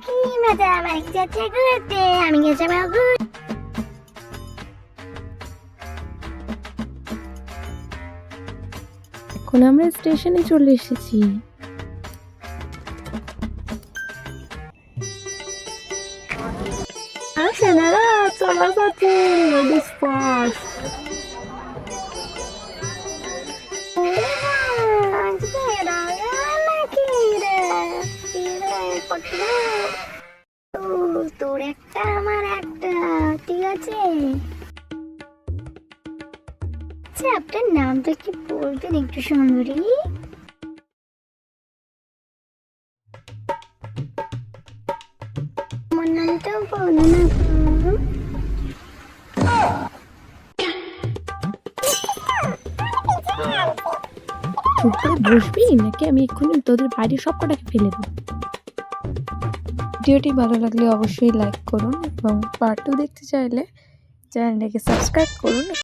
কি মজা, বাইক যাচ্ছে ঘুরতে, আমি গেছি ঘুরতে। এখন আমরা স্টেশনে চলে এসেছি। সেনারা চলে যাচ্ছে, লেডিস ফার্স্ট। তোর একটা আমার একটা, ঠিক আছে? আচ্ছা, আপনার নামটা কি বলবেন একটু সুন্দরী? আমার নামটাও বলো না তো। চুপ করে বসবি নাকি আমি এক্ষুনি তোদের বাড়ির সব কটাকে ফেলে দেবো। ভিডিওটি ভালো লাগলে অবশ্যই লাইক করুন এবং পার্ট 2 দেখতে চাইলে চ্যানেলটাকে সাবস্ক্রাইব করুন।